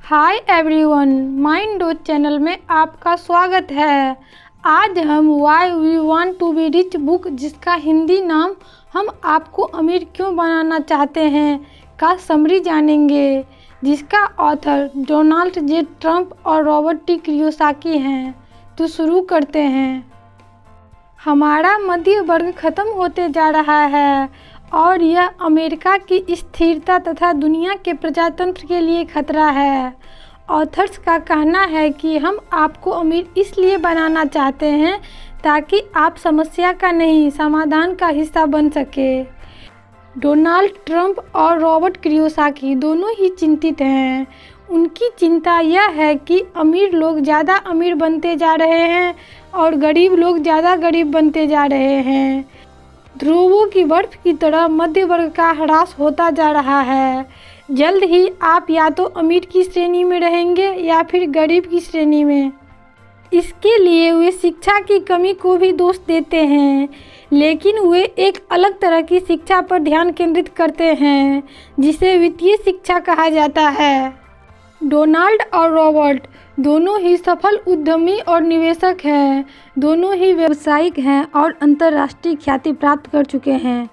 हाय everyone, Mind Dose channel में आपका स्वागत है। आज हम why we want to be rich book, जिसका हिंदी नाम हम आपको अमीर क्यों बनाना चाहते हैं का समरी जानेंगे, जिसका ऑथर डोनाल्ड जे ट्रम्प और रॉबर्ट टी कियोसाकी हैं। तो शुरू करते हैं। हमारा मध्य वर्ग खत्म होते जा रहा है और यह अमेरिका की स्थिरता तथा दुनिया के प्रजातंत्र के लिए खतरा है। ऑथर्स का कहना है कि हम आपको अमीर इसलिए बनाना चाहते हैं ताकि आप समस्या का नहीं, समाधान का हिस्सा बन सके। डोनाल्ड ट्रम्प और रॉबर्ट कियोसाकी दोनों ही चिंतित हैं। उनकी चिंता यह है कि अमीर लोग ज़्यादा अमीर बनते जा रहे हैं और गरीब लोग ज़्यादा गरीब बनते जा रहे हैं। ध्रुवों की बर्फ की तरह मध्य वर्ग का ह्रास होता जा रहा है। जल्द ही आप या तो अमीर की श्रेणी में रहेंगे या फिर गरीब की श्रेणी में। इसके लिए वे शिक्षा की कमी को भी दोष देते हैं, लेकिन वे एक अलग तरह की शिक्षा पर ध्यान केंद्रित करते हैं जिसे वित्तीय शिक्षा कहा जाता है। डोनाल्ड और रॉबर्ट दोनों ही सफल उद्यमी और निवेशक हैं। दोनों ही व्यावसायिक हैं और अंतर्राष्ट्रीय ख्याति प्राप्त कर चुके हैं।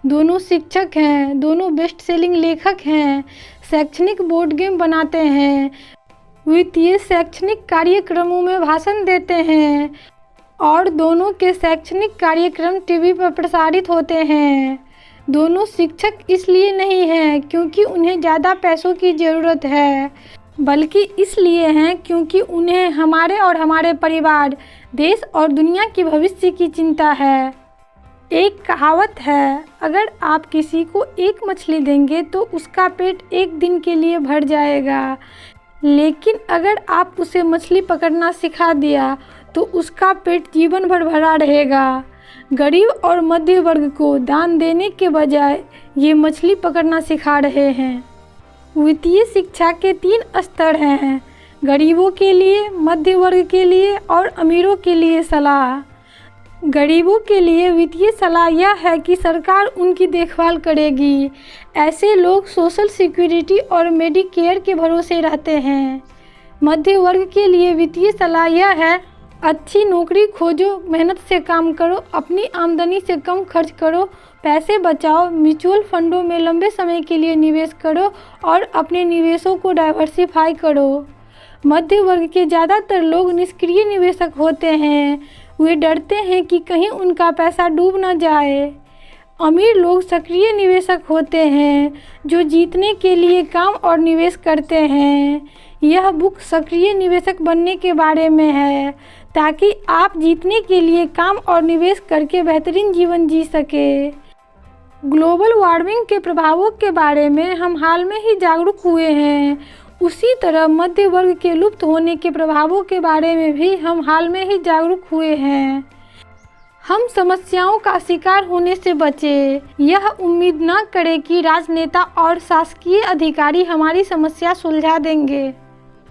दोनों शिक्षक हैं, दोनों बेस्ट सेलिंग लेखक हैं, शैक्षणिक बोर्ड गेम बनाते हैं, वित्तीय शैक्षणिक कार्यक्रमों में भाषण देते हैं और दोनों के शैक्षणिक कार्यक्रम टीवी पर प्रसारित होते हैं। दोनों शिक्षक इसलिए नहीं हैं क्योंकि उन्हें ज़्यादा पैसों की ज़रूरत है, बल्कि इसलिए हैं क्योंकि उन्हें हमारे और हमारे परिवार, देश और दुनिया की भविष्य की चिंता है। एक कहावत है, अगर आप किसी को एक मछली देंगे तो उसका पेट एक दिन के लिए भर जाएगा, लेकिन अगर आप उसे मछली पकड़ना सिखा दिया तो उसका पेट जीवन भर भरा रहेगा। गरीब और मध्य वर्ग को दान देने के बजाय ये मछली पकड़ना सिखा रहे हैं। वित्तीय शिक्षा के 3 स्तर हैं, गरीबों के लिए, मध्य वर्ग के लिए और अमीरों के लिए सलाह। गरीबों के लिए वित्तीय सलाह यह है कि सरकार उनकी देखभाल करेगी। ऐसे लोग सोशल सिक्योरिटी और मेडिकेयर के भरोसे रहते हैं। मध्य वर्ग के लिए वित्तीय सलाह यह है, अच्छी नौकरी खोजो, मेहनत से काम करो, अपनी आमदनी से कम खर्च करो, पैसे बचाओ, म्यूचुअल फंडों में लंबे समय के लिए निवेश करो और अपने निवेशों को डाइवर्सिफाई करो। मध्य वर्ग के ज़्यादातर लोग निष्क्रिय निवेशक होते हैं। वे डरते हैं कि कहीं उनका पैसा डूब न जाए। अमीर लोग सक्रिय निवेशक होते हैं जो जीतने के लिए काम और निवेश करते हैं। यह बुक सक्रिय निवेशक बनने के बारे में है ताकि आप जीतने के लिए काम और निवेश करके बेहतरीन जीवन जी सके। ग्लोबल वार्मिंग के प्रभावों के बारे में हम हाल में ही जागरूक हुए हैं। उसी तरह मध्य वर्ग के लुप्त होने के प्रभावों के बारे में भी हम हाल में ही जागरूक हुए हैं। हम समस्याओं का शिकार होने से बचें। यह उम्मीद न करें कि राजनेता और शासकीय अधिकारी हमारी समस्या सुलझा देंगे।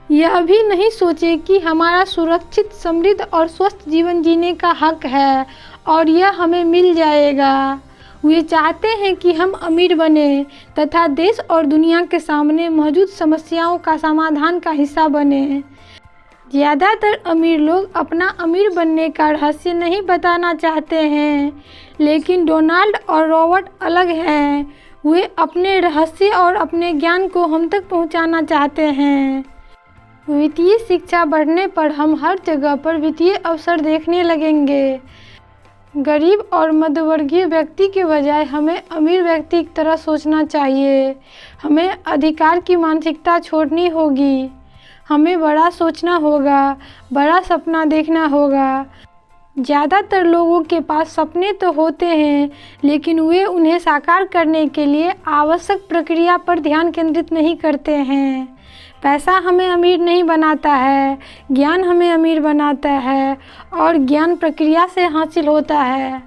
यह भी नहीं सोचें कि हमारा सुरक्षित, समृद्ध और स्वस्थ जीवन जीने का हक है और यह हमें मिल जाएगा। वे चाहते हैं कि हम अमीर बने तथा देश और दुनिया के सामने मौजूद समस्याओं का समाधान का हिस्सा बने। ज़्यादातर अमीर लोग अपना अमीर बनने का रहस्य नहीं बताना चाहते हैं, लेकिन डोनाल्ड और रॉबर्ट अलग हैं। वे अपने रहस्य और अपने ज्ञान को हम तक पहुंचाना चाहते हैं। वित्तीय शिक्षा बढ़ने पर हम हर जगह पर वित्तीय अवसर देखने लगेंगे। गरीब और मध्यवर्गीय व्यक्ति के बजाय हमें अमीर व्यक्ति की तरह सोचना चाहिए। हमें अधिकार की मानसिकता छोड़नी होगी। हमें बड़ा सोचना होगा, बड़ा सपना देखना होगा। ज़्यादातर लोगों के पास सपने तो होते हैं, लेकिन वे उन्हें साकार करने के लिए आवश्यक प्रक्रिया पर ध्यान केंद्रित नहीं करते हैं। पैसा हमें अमीर नहीं बनाता है, ज्ञान हमें अमीर बनाता है और ज्ञान प्रक्रिया से हासिल होता है।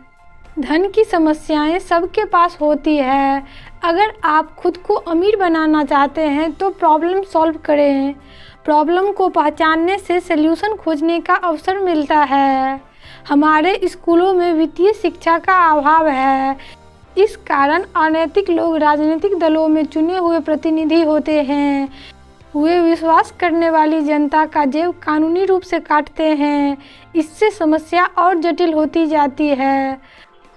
धन की समस्याएं सबके पास होती है। अगर आप खुद को अमीर बनाना चाहते हैं तो प्रॉब्लम सॉल्व करें। प्रॉब्लम को पहचानने से सल्यूशन खोजने का अवसर मिलता है। हमारे स्कूलों में वित्तीय शिक्षा का अभाव है। इस कारण अनैतिक लोग राजनीतिक दलों में चुने हुए प्रतिनिधि होते हैं। वे विश्वास करने वाली जनता का जेब कानूनी रूप से काटते हैं। इससे समस्या और जटिल होती जाती है।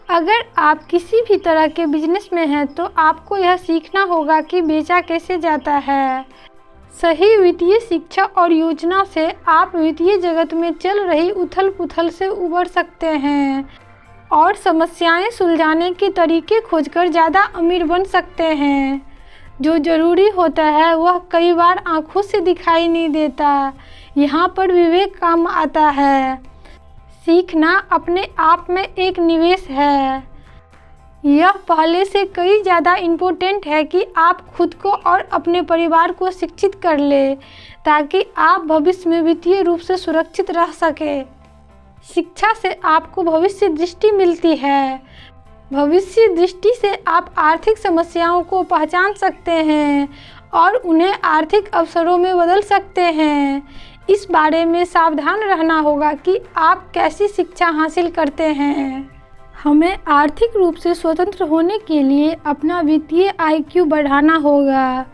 अगर आप किसी भी तरह के बिजनेस में हैं तो आपको यह सीखना होगा कि बेचा कैसे जाता है। सही वित्तीय शिक्षा और योजना से आप वित्तीय जगत में चल रही उथल-पुथल से उबर सकते हैं और समस्याएं सुलझाने के तरीके खोजकर ज़्यादा अमीर बन सकते हैं। जो ज़रूरी होता है वह कई बार आँखों से दिखाई नहीं देता। यहाँ पर विवेक काम आता है। सीखना अपने आप में एक निवेश है। यह पहले से कई ज़्यादा इम्पोर्टेंट है कि आप खुद को और अपने परिवार को शिक्षित कर ले ताकि आप भविष्य में वित्तीय रूप से सुरक्षित रह सके। शिक्षा से आपको भविष्य दृष्टि मिलती है। भविष्य दृष्टि से आप आर्थिक समस्याओं को पहचान सकते हैं और उन्हें आर्थिक अवसरों में बदल सकते हैं। इस बारे में सावधान रहना होगा कि आप कैसी शिक्षा हासिल करते हैं। हमें आर्थिक रूप से स्वतंत्र होने के लिए अपना वित्तीय IQ बढ़ाना होगा।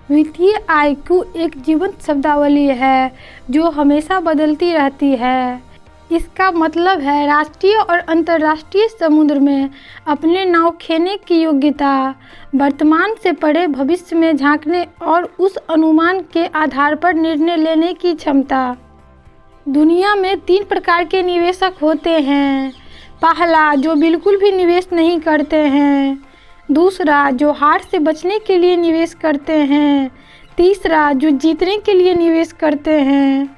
वित्तीय IQ एक जीवंत शब्दावली है जो हमेशा बदलती रहती है। इसका मतलब है राष्ट्रीय और अंतर्राष्ट्रीय समुद्र में अपने नाव खेने की योग्यता, वर्तमान से परे भविष्य में झांकने और उस अनुमान के आधार पर निर्णय लेने की क्षमता। दुनिया में 3 प्रकार के निवेशक होते हैं। पहला, जो बिल्कुल भी निवेश नहीं करते हैं। दूसरा, जो हार से बचने के लिए निवेश करते हैं। तीसरा, जो जीतने के लिए निवेश करते हैं।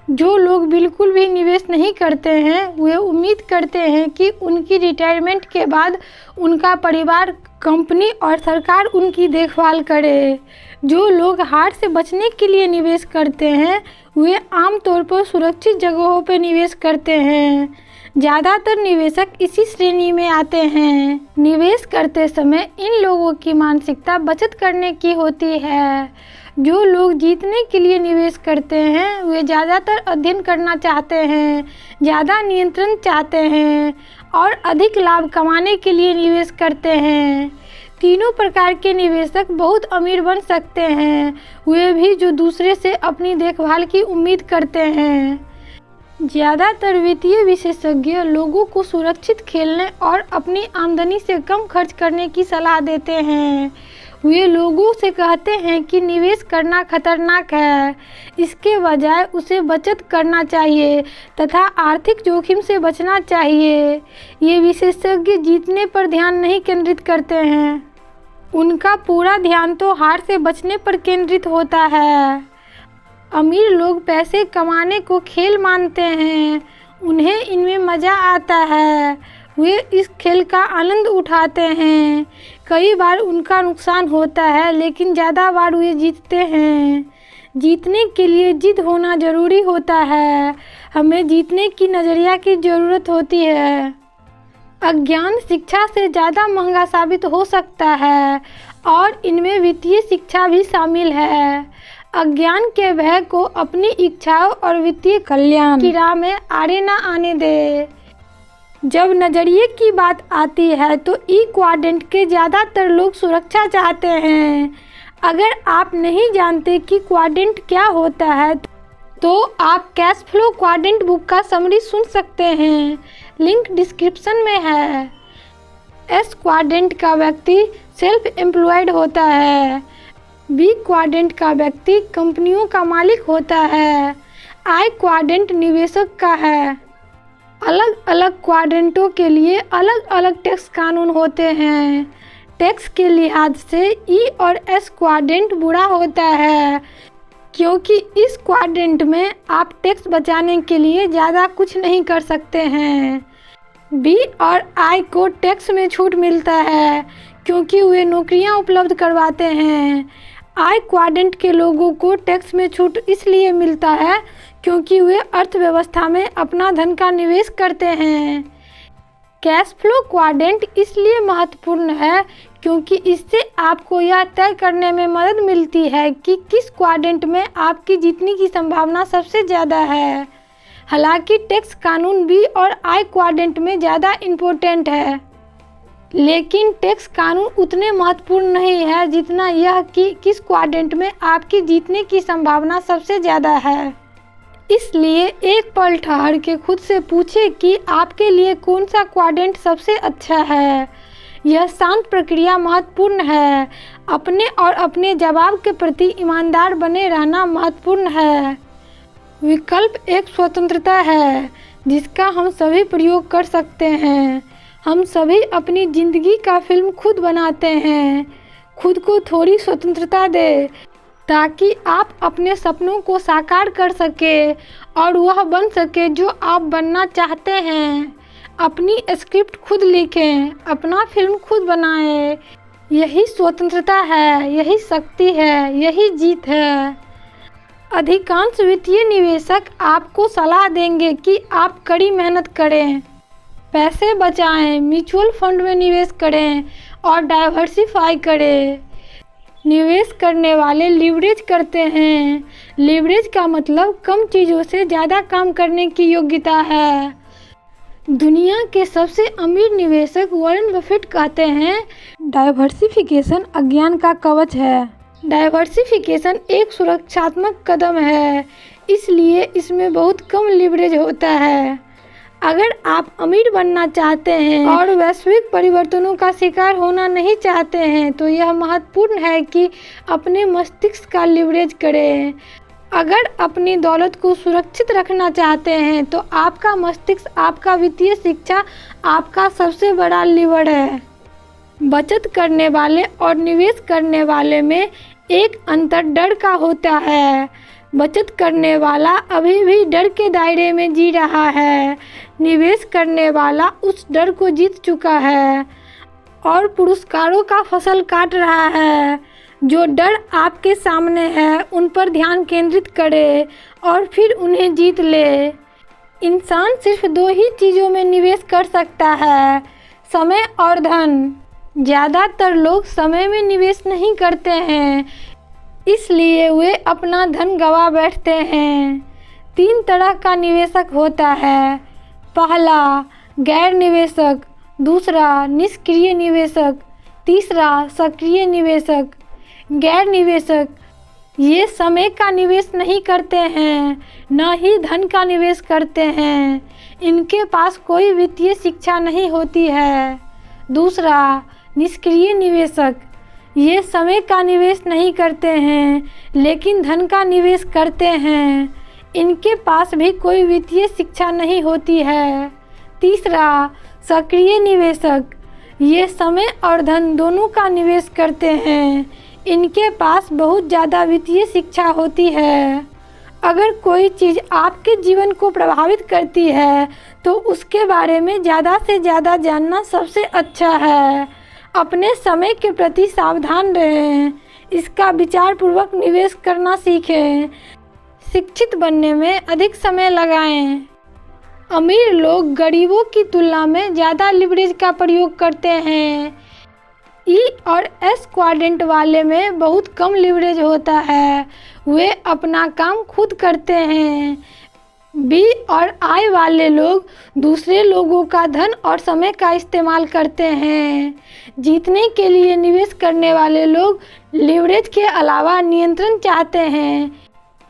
जो लोग बिल्कुल भी निवेश नहीं करते हैं वे उम्मीद करते हैं कि उनकी रिटायरमेंट के बाद उनका परिवार, कंपनी और सरकार उनकी देखभाल करे। जो लोग हार से बचने के लिए निवेश करते हैं वे आमतौर पर सुरक्षित जगहों पर निवेश करते हैं। ज़्यादातर निवेशक इसी श्रेणी में आते हैं। निवेश करते समय इन लोगों की मानसिकता बचत करने की होती है। जो लोग जीतने के लिए निवेश करते हैं वे ज़्यादातर अध्ययन करना चाहते हैं, ज़्यादा नियंत्रण चाहते हैं और अधिक लाभ कमाने के लिए निवेश करते हैं। तीनों प्रकार के निवेशक बहुत अमीर बन सकते हैं, वे भी जो दूसरे से अपनी देखभाल की उम्मीद करते हैं। ज़्यादातर वित्तीय विशेषज्ञ लोगों को सुरक्षित खेलने और अपनी आमदनी से कम खर्च करने की सलाह देते हैं। वे लोगों से कहते हैं कि निवेश करना खतरनाक है, इसके बजाय उसे बचत करना चाहिए तथा आर्थिक जोखिम से बचना चाहिए। ये विशेषज्ञ जीतने पर ध्यान नहीं केंद्रित करते हैं, उनका पूरा ध्यान तो हार से बचने पर केंद्रित होता है। अमीर लोग पैसे कमाने को खेल मानते हैं, उन्हें इनमें मज़ा आता है, वे इस खेल का आनंद उठाते हैं। कई बार उनका नुकसान होता है लेकिन ज़्यादा बार वे जीतते हैं। जीतने के लिए जिद होना ज़रूरी होता है। हमें जीतने की नज़रिया की ज़रूरत होती है। अज्ञान शिक्षा से ज़्यादा महंगा साबित हो सकता है और इनमें वित्तीय शिक्षा भी शामिल है। अज्ञान के भय को अपनी इच्छाओं और वित्तीय कल्याण की राह में आड़े न आने दे। जब नज़रिए की बात आती है तो ई क्वाड्रेंट के ज़्यादातर लोग सुरक्षा चाहते हैं। अगर आप नहीं जानते कि क्वाड्रेंट क्या होता है तो आप कैश फ्लो क्वाड्रेंट बुक का समरी सुन सकते हैं, लिंक डिस्क्रिप्शन में है। एस क्वाड्रेंट का व्यक्ति सेल्फ एम्प्लॉयड होता है। बी क्वाड्रेंट का व्यक्ति कंपनियों का मालिक होता है। आई क्वाड्रेंट निवेशक का है। अलग अलग क्वाड्रेंटों के लिए अलग अलग टैक्स कानून होते हैं। टैक्स के लिहाज से ई और एस क्वाड्रेंट बुरा होता है क्योंकि इस क्वाड्रेंट में आप टैक्स बचाने के लिए ज़्यादा कुछ नहीं कर सकते हैं। बी और आई को टैक्स में छूट मिलता है क्योंकि वे नौकरियां उपलब्ध करवाते हैं। आई क्वाड्रेंट के लोगों को टैक्स में छूट इसलिए मिलता है क्योंकि वे अर्थव्यवस्था में अपना धन का निवेश करते हैं। कैश फ्लो क्वाड्रेंट इसलिए महत्वपूर्ण है क्योंकि इससे आपको यह तय करने में मदद मिलती है कि किस क्वाड्रेंट में आपकी जीतने की संभावना सबसे ज़्यादा है। हालांकि टैक्स कानून बी और आई क्वाड्रेंट में ज़्यादा इम्पोर्टेंट है। लेकिन टैक्स कानून उतने महत्वपूर्ण नहीं है जितना यह कि किस क्वाड्रेंट में आपकी जीतने की संभावना सबसे ज़्यादा है। इसलिए एक पल ठहर के खुद से पूछें कि आपके लिए कौन सा क्वाड्रेंट सबसे अच्छा है। यह शांत प्रक्रिया महत्वपूर्ण है। अपने और अपने जवाब के प्रति ईमानदार बने रहना महत्वपूर्ण है। विकल्प एक स्वतंत्रता है जिसका हम सभी प्रयोग कर सकते हैं। हम सभी अपनी ज़िंदगी का फिल्म खुद बनाते हैं। खुद को थोड़ी स्वतंत्रता दें ताकि आप अपने सपनों को साकार कर सके और वह बन सके जो आप बनना चाहते हैं। अपनी स्क्रिप्ट खुद लिखें, अपना फिल्म खुद बनाएं। यही स्वतंत्रता है, यही शक्ति है, यही जीत है। अधिकांश वित्तीय निवेशक आपको सलाह देंगे कि आप कड़ी मेहनत करें, पैसे बचाएं, म्यूचुअल फंड में निवेश करें और डाइवर्सिफाई करें। निवेश करने वाले लीवरेज करते हैं। लीवरेज का मतलब कम चीज़ों से ज़्यादा काम करने की योग्यता है। दुनिया के सबसे अमीर निवेशक वॉरेन बफेट कहते हैं, डाइवर्सिफिकेशन अज्ञान का कवच है। डाइवर्सिफिकेशन एक सुरक्षात्मक कदम है, इसलिए इसमें बहुत कम लीवरेज होता है। अगर आप अमीर बनना चाहते हैं और वैश्विक परिवर्तनों का शिकार होना नहीं चाहते हैं तो यह महत्वपूर्ण है कि अपने मस्तिष्क का लीवरेज करें। अगर अपनी दौलत को सुरक्षित रखना चाहते हैं तो आपका मस्तिष्क, आपका वित्तीय शिक्षा आपका सबसे बड़ा लीवर है। बचत करने वाले और निवेश करने वाले में एक अंतर डर का होता है। बचत करने वाला अभी भी डर के दायरे में जी रहा है। निवेश करने वाला उस डर को जीत चुका है और पुरस्कारों का फसल काट रहा है। जो डर आपके सामने है उन पर ध्यान केंद्रित करे और फिर उन्हें जीत ले। इंसान सिर्फ दो ही चीज़ों में निवेश कर सकता है, समय और धन। ज़्यादातर लोग समय में निवेश नहीं करते हैं, इसलिए वे अपना धन गंवा बैठते हैं। 3 तरह का निवेशक होता है। पहला, गैर निवेशक। दूसरा, निष्क्रिय निवेशक। तीसरा, सक्रिय निवेशक। गैर निवेशक ये समय का निवेश नहीं करते हैं, न ही धन का निवेश करते हैं। इनके पास कोई वित्तीय शिक्षा नहीं होती है। दूसरा, निष्क्रिय निवेशक ये समय का निवेश नहीं करते हैं लेकिन धन का निवेश करते हैं। इनके पास भी कोई वित्तीय शिक्षा नहीं होती है। तीसरा, सक्रिय निवेशक ये समय और धन दोनों का निवेश करते हैं। इनके पास बहुत ज़्यादा वित्तीय शिक्षा होती है। अगर कोई चीज़ आपके जीवन को प्रभावित करती है तो उसके बारे में ज़्यादा से ज़्यादा जानना सबसे अच्छा है। अपने समय के प्रति सावधान रहें, इसका विचारपूर्वक निवेश करना सीखें। शिक्षित बनने में अधिक समय लगाएं। अमीर लोग गरीबों की तुलना में ज़्यादा लिवरेज का प्रयोग करते हैं। ई और एस क्वाड्रेंट वाले में बहुत कम लिवरेज होता है, वे अपना काम खुद करते हैं। बी और आई वाले लोग दूसरे लोगों का धन और समय का इस्तेमाल करते हैं। जीतने के लिए निवेश करने वाले लोग लिवरेज के अलावा नियंत्रण चाहते हैं।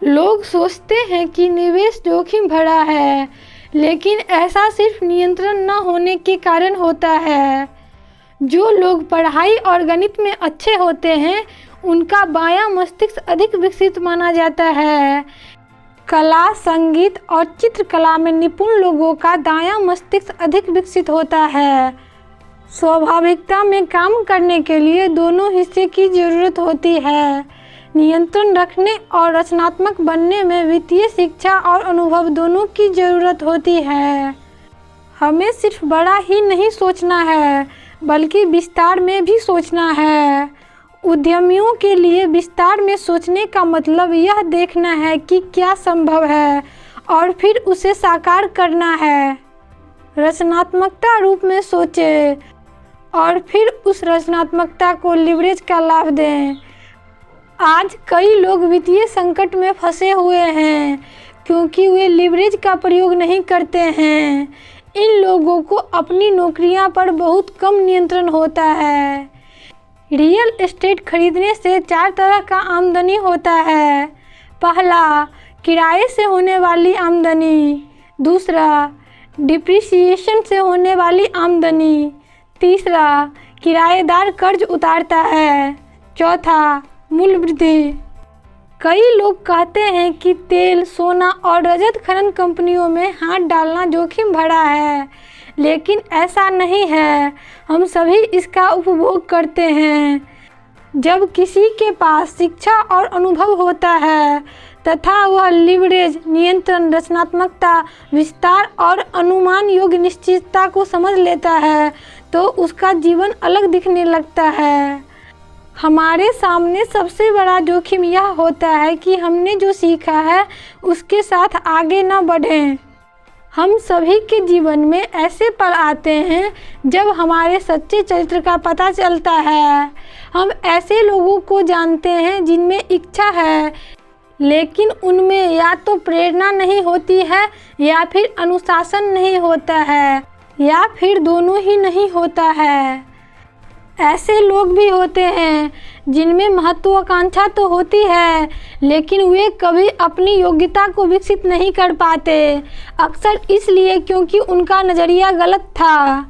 लोग सोचते हैं कि निवेश जोखिम भरा है, लेकिन ऐसा सिर्फ नियंत्रण न होने के कारण होता है। जो लोग पढ़ाई और गणित में अच्छे होते हैं उनका बायां मस्तिष्क अधिक विकसित माना जाता है। कला, संगीत और चित्रकला में निपुण लोगों का दायां मस्तिष्क अधिक विकसित होता है। स्वाभाविकता में काम करने के लिए दोनों हिस्से की ज़रूरत होती है। नियंत्रण रखने और रचनात्मक बनने में वित्तीय शिक्षा और अनुभव दोनों की ज़रूरत होती है। हमें सिर्फ बड़ा ही नहीं सोचना है बल्कि विस्तार में भी सोचना है। उद्यमियों के लिए विस्तार में सोचने का मतलब यह देखना है कि क्या संभव है और फिर उसे साकार करना है। रचनात्मकता रूप में सोचें और फिर उस रचनात्मकता को लिवरेज का लाभ दें। आज कई लोग वित्तीय संकट में फंसे हुए हैं क्योंकि वे लिवरेज का प्रयोग नहीं करते हैं। इन लोगों को अपनी नौकरियां पर बहुत कम नियंत्रण होता है। रियल एस्टेट खरीदने से 4 तरह का आमदनी होता है। पहला, किराए से होने वाली आमदनी। दूसरा, डिप्रिसिएशन से होने वाली आमदनी। तीसरा, किराएदार कर्ज उतारता है। चौथा, मूल्य वृद्धि। कई लोग कहते हैं कि तेल, सोना और रजत खनन कंपनियों में हाथ डालना जोखिम भरा है, लेकिन ऐसा नहीं है। हम सभी इसका उपभोग करते हैं। जब किसी के पास शिक्षा और अनुभव होता है तथा वह लिवरेज, नियंत्रण, रचनात्मकता, विस्तार और अनुमान योग्य निश्चितता को समझ लेता है तो उसका जीवन अलग दिखने लगता है। हमारे सामने सबसे बड़ा जोखिम यह होता है कि हमने जो सीखा है उसके साथ आगे न बढ़ें। हम सभी के जीवन में ऐसे पल आते हैं जब हमारे सच्चे चरित्र का पता चलता है। हम ऐसे लोगों को जानते हैं जिनमें इच्छा है, लेकिन उनमें या तो प्रेरणा नहीं होती है या फिर अनुशासन नहीं होता है या फिर दोनों ही नहीं होता है। ऐसे लोग भी होते हैं जिनमें महत्वाकांक्षा तो होती है, लेकिन वे कभी अपनी योग्यता को विकसित नहीं कर पाते, अक्सर इसलिए क्योंकि उनका नज़रिया गलत था।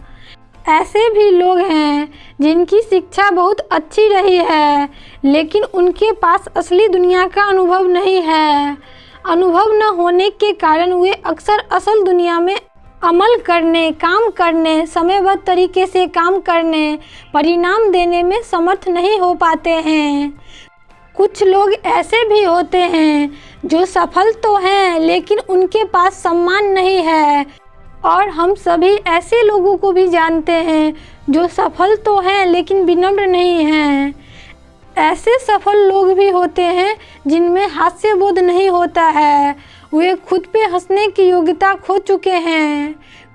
ऐसे भी लोग हैं जिनकी शिक्षा बहुत अच्छी रही है, लेकिन उनके पास असली दुनिया का अनुभव नहीं है। अनुभव न होने के कारण वे अक्सर असल दुनिया में अमल करने, काम करने, समयबद्ध तरीके से काम करने, परिणाम देने में समर्थ नहीं हो पाते हैं। कुछ लोग ऐसे भी होते हैं जो सफल तो हैं लेकिन उनके पास सम्मान नहीं है, और हम सभी ऐसे लोगों को भी जानते हैं जो सफल तो हैं लेकिन विनम्र नहीं हैं। ऐसे सफल लोग भी होते हैं जिनमें हास्यबोध नहीं होता है, वे खुद पे हंसने की योग्यता खो चुके हैं।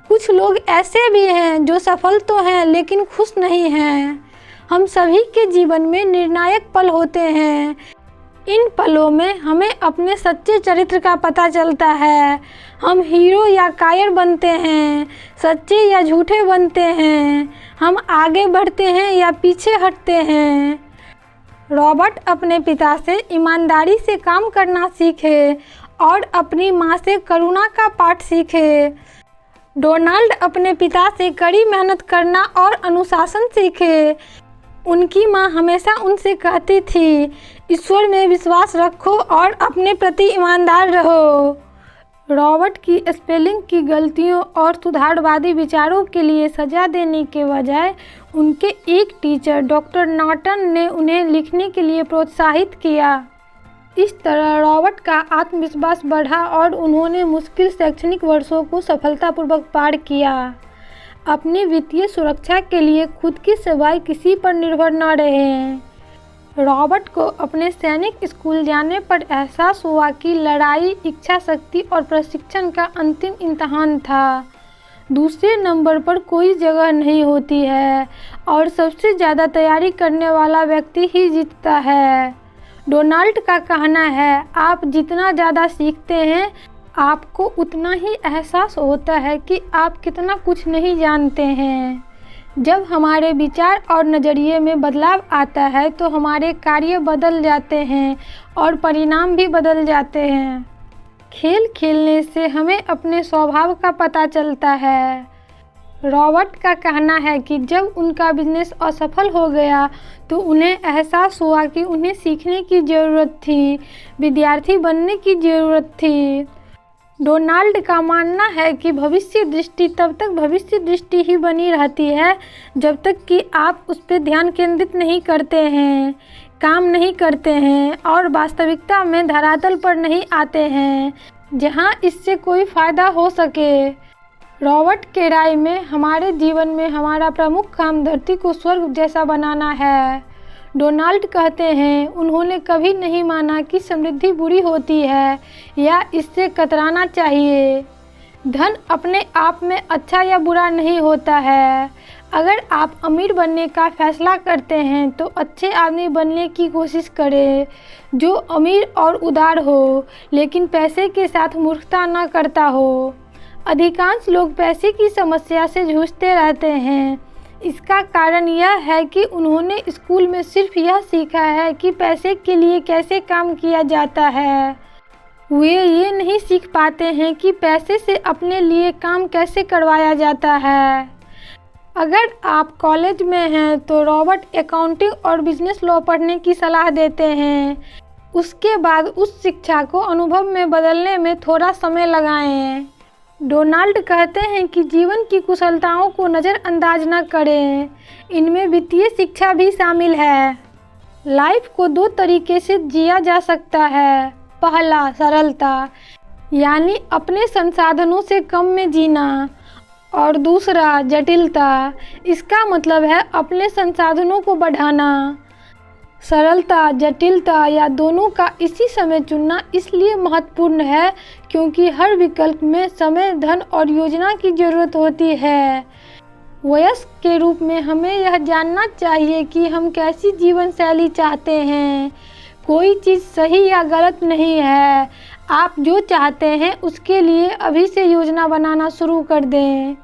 कुछ लोग ऐसे भी हैं जो सफल तो हैं लेकिन खुश नहीं हैं। हम सभी के जीवन में निर्णायक पल होते हैं। इन पलों में हमें अपने सच्चे चरित्र का पता चलता है। हम हीरो या कायर बनते हैं, सच्चे या झूठे बनते हैं, हम आगे बढ़ते हैं या पीछे हटते हैं। रॉबर्ट अपने पिता से ईमानदारी से काम करना सीखे और अपनी माँ से करुणा का पाठ सीखे। डोनाल्ड अपने पिता से कड़ी मेहनत करना और अनुशासन सीखे। उनकी माँ हमेशा उनसे कहती थी, ईश्वर में विश्वास रखो और अपने प्रति ईमानदार रहो। रॉबर्ट की स्पेलिंग की गलतियों और सुधारवादी विचारों के लिए सजा देने के बजाय उनके एक टीचर डॉक्टर नॉर्टन ने उन्हें लिखने के लिए प्रोत्साहित किया। इस तरह रॉबर्ट का आत्मविश्वास बढ़ा और उन्होंने मुश्किल शैक्षणिक वर्षों को सफलतापूर्वक पार किया। अपनी वित्तीय सुरक्षा के लिए खुद की सिवाय किसी पर निर्भर न रहें। रॉबर्ट को अपने सैनिक स्कूल जाने पर एहसास हुआ कि लड़ाई, इच्छा शक्ति और प्रशिक्षण का अंतिम इम्तहान था। दूसरे नंबर पर कोई जगह नहीं होती है और सबसे ज़्यादा तैयारी करने वाला व्यक्ति ही जीतता है। डोनाल्ड का कहना है, आप जितना ज़्यादा सीखते हैं आपको उतना ही एहसास होता है कि आप कितना कुछ नहीं जानते हैं। जब हमारे विचार और नज़रिए में बदलाव आता है तो हमारे कार्य बदल जाते हैं और परिणाम भी बदल जाते हैं। खेल खेलने से हमें अपने स्वभाव का पता चलता है। रॉबर्ट का कहना है कि जब उनका बिजनेस असफल हो गया तो उन्हें एहसास हुआ कि उन्हें सीखने की ज़रूरत थी, विद्यार्थी बनने की ज़रूरत थी। डोनाल्ड का मानना है कि भविष्य दृष्टि तब तक भविष्य दृष्टि ही बनी रहती है जब तक कि आप उस पर ध्यान केंद्रित नहीं करते हैं, काम नहीं करते हैं और वास्तविकता में धरातल पर नहीं आते हैं जहां इससे कोई फ़ायदा हो सके। रॉबर्ट के राय में हमारे जीवन में हमारा प्रमुख काम धरती को स्वर्ग जैसा बनाना है। डोनाल्ड कहते हैं, उन्होंने कभी नहीं माना कि समृद्धि बुरी होती है या इससे कतराना चाहिए। धन अपने आप में अच्छा या बुरा नहीं होता है। अगर आप अमीर बनने का फैसला करते हैं तो अच्छे आदमी बनने की कोशिश करें जो अमीर और उदार हो लेकिन पैसे के साथ मूर्खता न करता हो। अधिकांश लोग पैसे की समस्या से जूझते रहते हैं। इसका कारण यह है कि उन्होंने स्कूल में सिर्फ यह सीखा है कि पैसे के लिए कैसे काम किया जाता है। वे ये नहीं सीख पाते हैं कि पैसे से अपने लिए काम कैसे करवाया जाता है। अगर आप कॉलेज में हैं तो रॉबर्ट अकाउंटिंग और बिजनेस लॉ पढ़ने की सलाह देते हैं। उसके बाद उस शिक्षा को अनुभव में बदलने में थोड़ा समय लगाएं। डोनाल्ड कहते हैं कि जीवन की कुशलताओं को नज़रअंदाज न करें, इनमें वित्तीय शिक्षा भी शामिल है। लाइफ को दो तरीके से जिया जा सकता है। पहला, सरलता, यानी अपने संसाधनों से कम में जीना, और दूसरा, जटिलता, इसका मतलब है अपने संसाधनों को बढ़ाना। सरलता, जटिलता या दोनों का इसी समय चुनना इसलिए महत्वपूर्ण है क्योंकि हर विकल्प में समय, धन और योजना की ज़रूरत होती है। वयस्क के रूप में हमें यह जानना चाहिए कि हम कैसी जीवन शैली चाहते हैं। कोई चीज़ सही या गलत नहीं है। आप जो चाहते हैं उसके लिए अभी से योजना बनाना शुरू कर दें।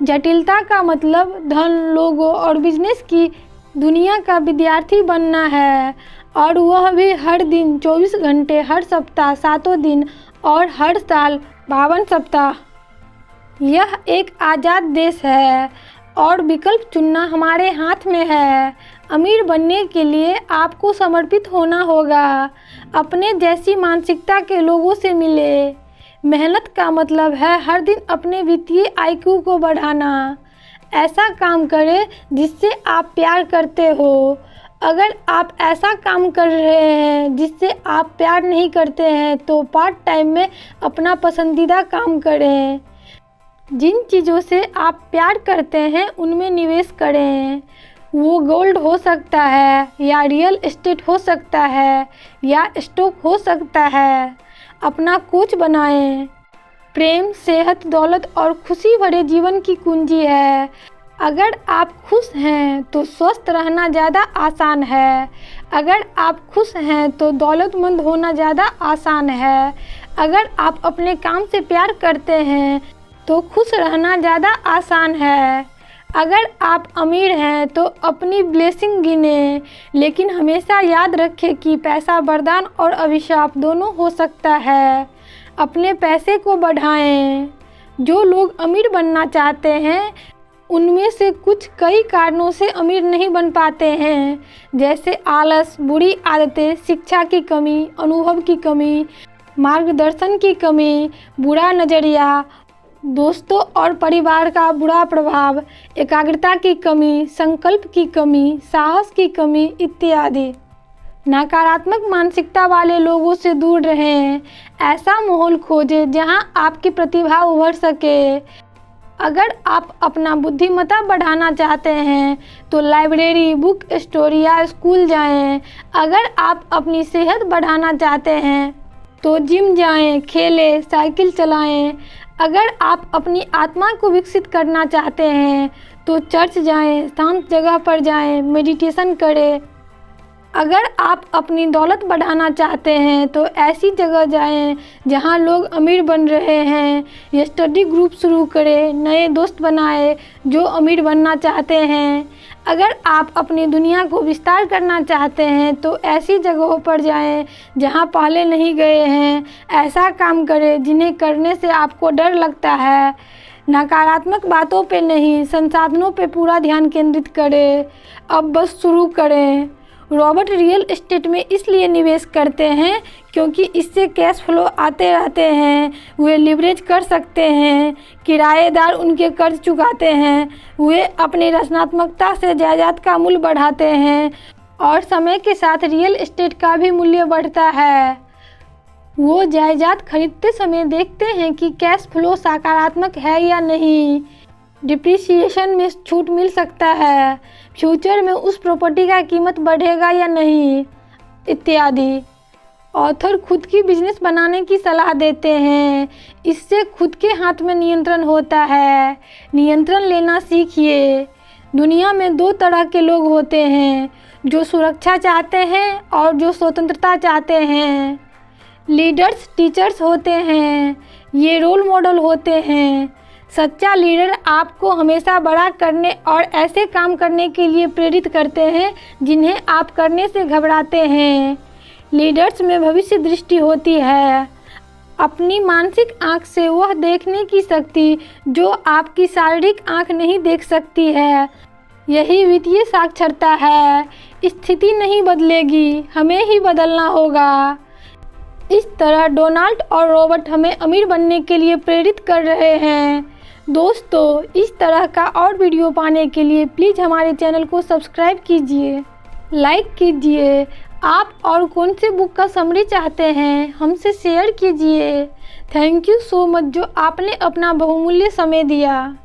जटिलता का मतलब धन, लोगों और बिजनेस की दुनिया का विद्यार्थी बनना है, और वह भी हर दिन 24 घंटे, हर सप्ताह 7 दिन और हर साल 52 सप्ताह। यह एक आज़ाद देश है और विकल्प चुनना हमारे हाथ में है। अमीर बनने के लिए आपको समर्पित होना होगा। अपने जैसी मानसिकता के लोगों से मिले। मेहनत का मतलब है हर दिन अपने वित्तीय आईक्यू को बढ़ाना। ऐसा काम करें जिससे आप प्यार करते हो। अगर आप ऐसा काम कर रहे हैं जिससे आप प्यार नहीं करते हैं तो पार्ट टाइम में अपना पसंदीदा काम करें। जिन चीज़ों से आप प्यार करते हैं उनमें निवेश करें। वो गोल्ड हो सकता है या रियल एस्टेट हो सकता है या स्टॉक हो सकता है। अपना कोच बनाएं। प्रेम, सेहत, दौलत और खुशी भरे जीवन की कुंजी है। अगर आप खुश हैं तो स्वस्थ रहना ज़्यादा आसान है। अगर आप खुश हैं तो दौलतमंद होना ज़्यादा आसान है। अगर आप अपने काम से प्यार करते हैं तो खुश रहना ज़्यादा आसान है। अगर आप अमीर हैं तो अपनी ब्लेसिंग गिनें, लेकिन हमेशा याद रखें कि पैसा वरदान और अभिशाप दोनों हो सकता है। अपने पैसे को बढ़ाएं। जो लोग अमीर बनना चाहते हैं उनमें से कुछ कई कारणों से अमीर नहीं बन पाते हैं, जैसे आलस, बुरी आदतें, शिक्षा की कमी, अनुभव की कमी, मार्गदर्शन की कमी, बुरा नज़रिया, दोस्तों और परिवार का बुरा प्रभाव, एकाग्रता की कमी, संकल्प की कमी, साहस की कमी इत्यादि। नकारात्मक मानसिकता वाले लोगों से दूर रहें। ऐसा माहौल खोजें जहां आपकी प्रतिभा उभर सके। अगर आप अपना बुद्धिमत्ता बढ़ाना चाहते हैं तो लाइब्रेरी, बुक स्टोर या स्कूल जाएं। अगर आप अपनी सेहत बढ़ाना चाहते हैं तो जिम जाएं, खेलें, साइकिल चलाएं। अगर आप अपनी आत्मा को विकसित करना चाहते हैं तो चर्च जाएं, शांत जगह पर जाएं, मेडिटेशन करें। अगर आप अपनी दौलत बढ़ाना चाहते हैं तो ऐसी जगह जाएं जहां लोग अमीर बन रहे हैं। ये स्टडी ग्रुप शुरू करें, नए दोस्त बनाएं जो अमीर बनना चाहते हैं। अगर आप अपनी दुनिया को विस्तार करना चाहते हैं तो ऐसी जगहों पर जाएं जहां पहले नहीं गए हैं। ऐसा काम करें जिन्हें करने से आपको डर लगता है। नकारात्मक बातों पे नहीं, संसाधनों पे पूरा ध्यान केंद्रित करें। अब बस शुरू करें। रॉबर्ट रियल एस्टेट में इसलिए निवेश करते हैं क्योंकि इससे कैश फ्लो आते रहते हैं। वे लिवरेज कर सकते हैं, किराएदार उनके कर्ज चुकाते हैं, वे अपनी रचनात्मकता से जायदाद का मूल्य बढ़ाते हैं और समय के साथ रियल एस्टेट का भी मूल्य बढ़ता है। वो जायदाद खरीदते समय देखते हैं कि कैश फ्लो सकारात्मक है या नहीं, डिप्रिसिएशन में छूट मिल सकता है, फ्यूचर में उस प्रॉपर्टी का कीमत बढ़ेगा या नहीं इत्यादि। ऑथर खुद की बिजनेस बनाने की सलाह देते हैं। इससे खुद के हाथ में नियंत्रण होता है। नियंत्रण लेना सीखिए। दुनिया में दो तरह के लोग होते हैं, जो सुरक्षा चाहते हैं और जो स्वतंत्रता चाहते हैं। लीडर्स टीचर्स होते हैं, ये रोल मॉडल होते हैं। सच्चा लीडर आपको हमेशा बड़ा करने और ऐसे काम करने के लिए प्रेरित करते हैं जिन्हें आप करने से घबराते हैं। लीडर्स में भविष्य दृष्टि होती है, अपनी मानसिक आँख से वह देखने की शक्ति जो आपकी शारीरिक आँख नहीं देख सकती है। यही वित्तीय साक्षरता है। स्थिति नहीं बदलेगी, हमें ही बदलना होगा। इस तरह डोनाल्ड और रॉबर्ट हमें अमीर बनने के लिए प्रेरित कर रहे हैं। दोस्तों, इस तरह का और वीडियो पाने के लिए प्लीज़ हमारे चैनल को सब्सक्राइब कीजिए, लाइक कीजिए। आप और कौन से बुक का समरी चाहते हैं हमसे शेयर कीजिए। थैंक यू सो मच जो आपने अपना बहुमूल्य समय दिया।